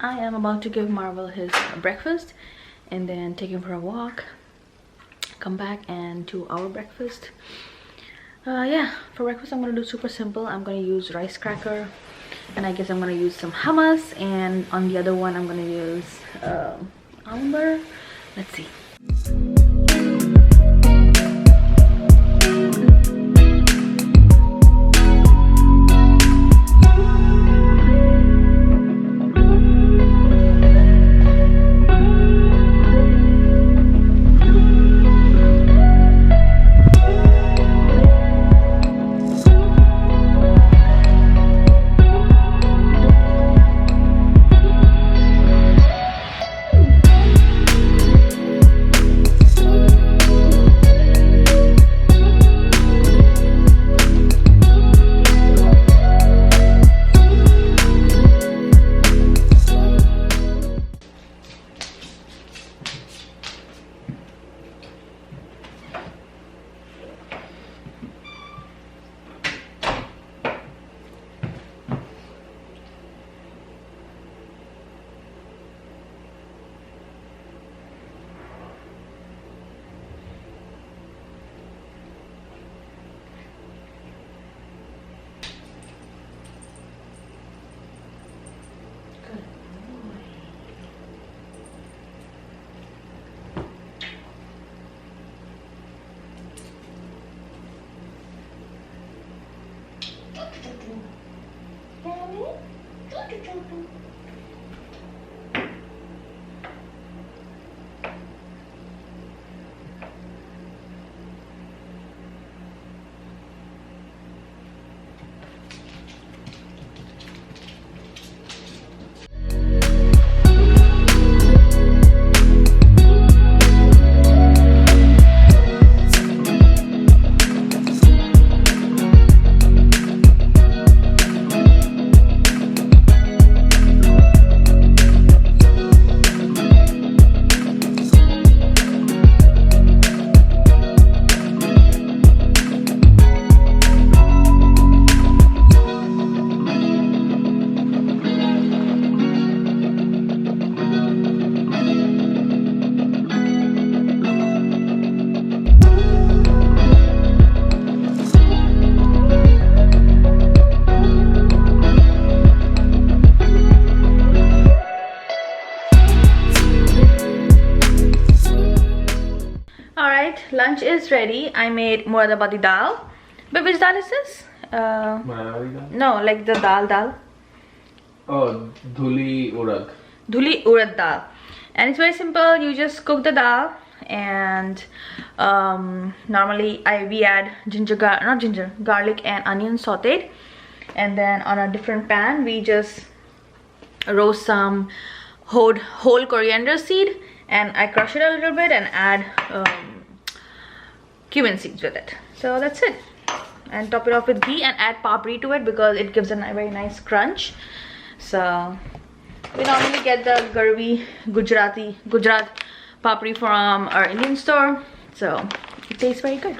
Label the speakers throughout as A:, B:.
A: I am about to give Marvel his breakfast and then take him for a walk, come back and do our breakfast. Yeah, for breakfast I'm gonna do super simple. I'm gonna use rice cracker, and I guess I'm gonna use some hummus, and on the other one I'm gonna use almond butter. Let's see. Lunch is ready. I made muradabadi dal. But which dal is this?
B: Muradabadi dal?
A: No, like the dal.
B: Oh, dhuli urad.
A: Dhuli urad dal. And it's very simple. You just cook the dal, and normally we add garlic and onion sauteed, and then on a different pan we just roast some whole coriander seed, and I crush it a little bit and add cumin seeds with it. So that's it, and top it off with ghee and add papri to it because it gives a very nice crunch. So we normally get the Garvi Gujarat papri from our Indian store, so it tastes very good.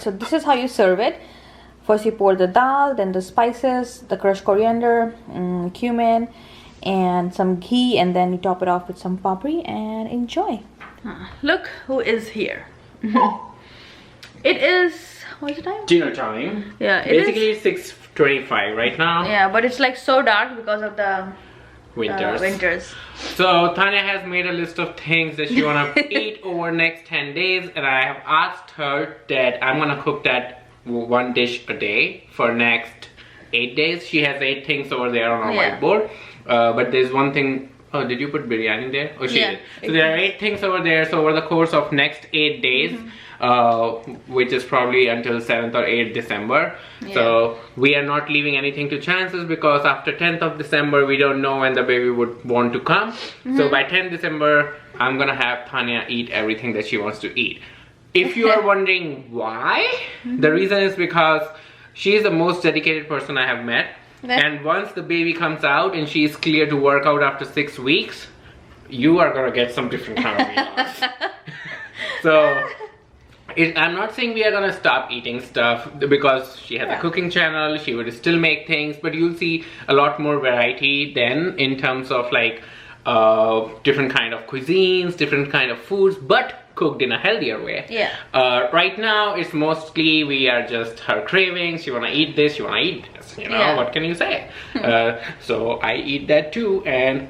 A: So this is how you serve it. First you pour the dal, then the spices, the crushed coriander, cumin, and some ghee, and then you top it off with some papri and enjoy. Look who is here. It is, what's the time?
B: Dinner time.
A: Yeah,
B: basically 6:25 right now.
A: Yeah, but it's like so dark because of the winters.
B: So Tanya has made a list of things that she wanna eat over next 10 days, and I have asked her that I'm gonna cook that one dish a day for next 8 days. She has 8 things over there on her whiteboard, but there's one thing Oh, did you put biryani there? Oh, she
A: Yeah,
B: did. So there are 8 things over there. So over the course of next 8 days, which is probably until 7th or 8th December.
A: Yeah.
B: So we are not leaving anything to chances, because after 10th of December, we don't know when the baby would want to come. So by 10th December, I'm gonna have Tanya eat everything that she wants to eat. If you are wondering why, the reason is because she is the most dedicated person I have met. And once the baby comes out and she is clear to work out after 6 weeks, you are gonna get some different kind of vlogs. So I'm not saying we are gonna stop eating stuff, because she has a cooking channel. She would still make things, but you'll see a lot more variety then in terms of like different kind of cuisines, different kind of foods, but cooked in a healthier way.
A: Yeah.
B: Right now it's mostly we are just her cravings. She wanna eat this, she wanna eat this, you know. What can you say? So I eat that too. And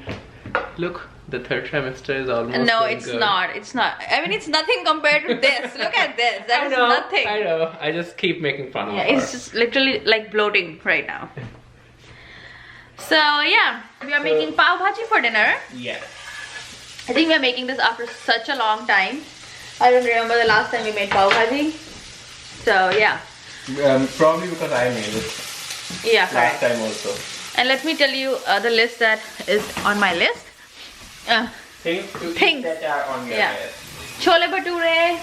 B: look, the 3rd trimester is almost
A: No,
B: going
A: it's
B: good.
A: not. It's not. I mean, it's nothing compared to this. Look at this. That is nothing.
B: I know. I just keep making fun of her.
A: It's just literally like bloating right now. So yeah, we are making pav bhaji for dinner.
B: Yes.
A: I think we are making this after such a long time. I don't remember the last time we made pav bhaji. So yeah.
B: Probably because I made it
A: Yeah,
B: last
A: correct.
B: time also.
A: And let me tell you the list that is on my list.
B: Things to
A: Things.
B: eat that are on your list.
A: Chole bhature,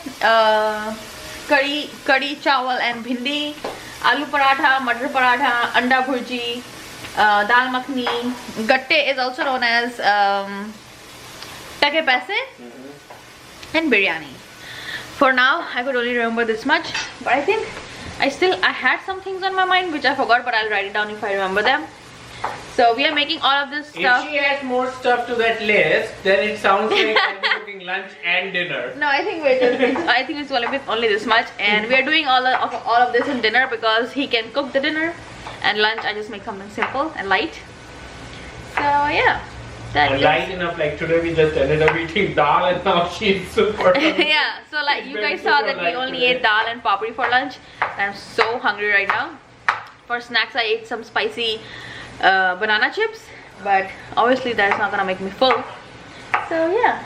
A: curry chawal and bhindi, aloo paratha, matar paratha, anda bhurji, dal makhni. Gatte is also known as take paise, and biryani. For now, I could only remember this much, but I think I had some things on my mind which I forgot, but I'll write it down if I remember them. So we are making all of this stuff.
B: If she adds more stuff to that list, then it sounds like I'll be cooking lunch and dinner.
A: No, I think I think it's only this much, and we are doing all of this in dinner because he can cook the dinner, and lunch I just make something simple and light. So yeah,
B: And light enough, like today we just ended up eating dal and now she's super hungry.
A: Yeah, so like you guys saw that we only ate dal and papri for lunch. I'm so hungry right now. For snacks I ate some spicy banana chips, but obviously that's not gonna make me full. So yeah,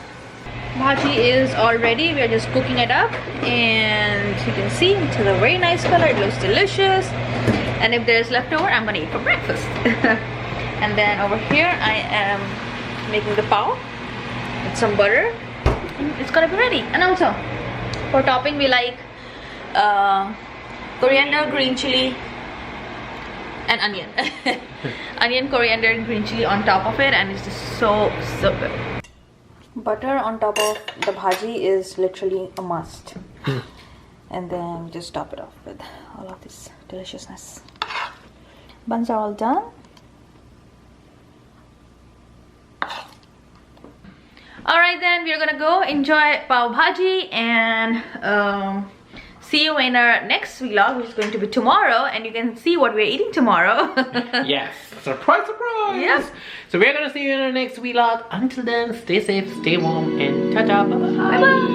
A: bhaji is all ready. We are just cooking it up, and you can see it's a very nice color. It looks delicious, and if there's leftover, I'm gonna eat for breakfast. And then over here I am making the pav with some butter, and it's gonna be ready. And also for topping we like coriander, green chili and onion. Onion, coriander and green chili on top of it, and it's just so good. Butter on top of the bhaji is literally a must. And then just top it off with all of this deliciousness. Buns are all done. Alright then, we are gonna go enjoy pav bhaji, and see you in our next vlog, which is going to be tomorrow, and you can see what we're eating tomorrow.
B: Yes, surprise, surprise.
A: Yes.
B: So we're gonna see you in our next vlog. Until then, stay safe, stay warm, and ta-ta, bye-bye.
A: Bye bye.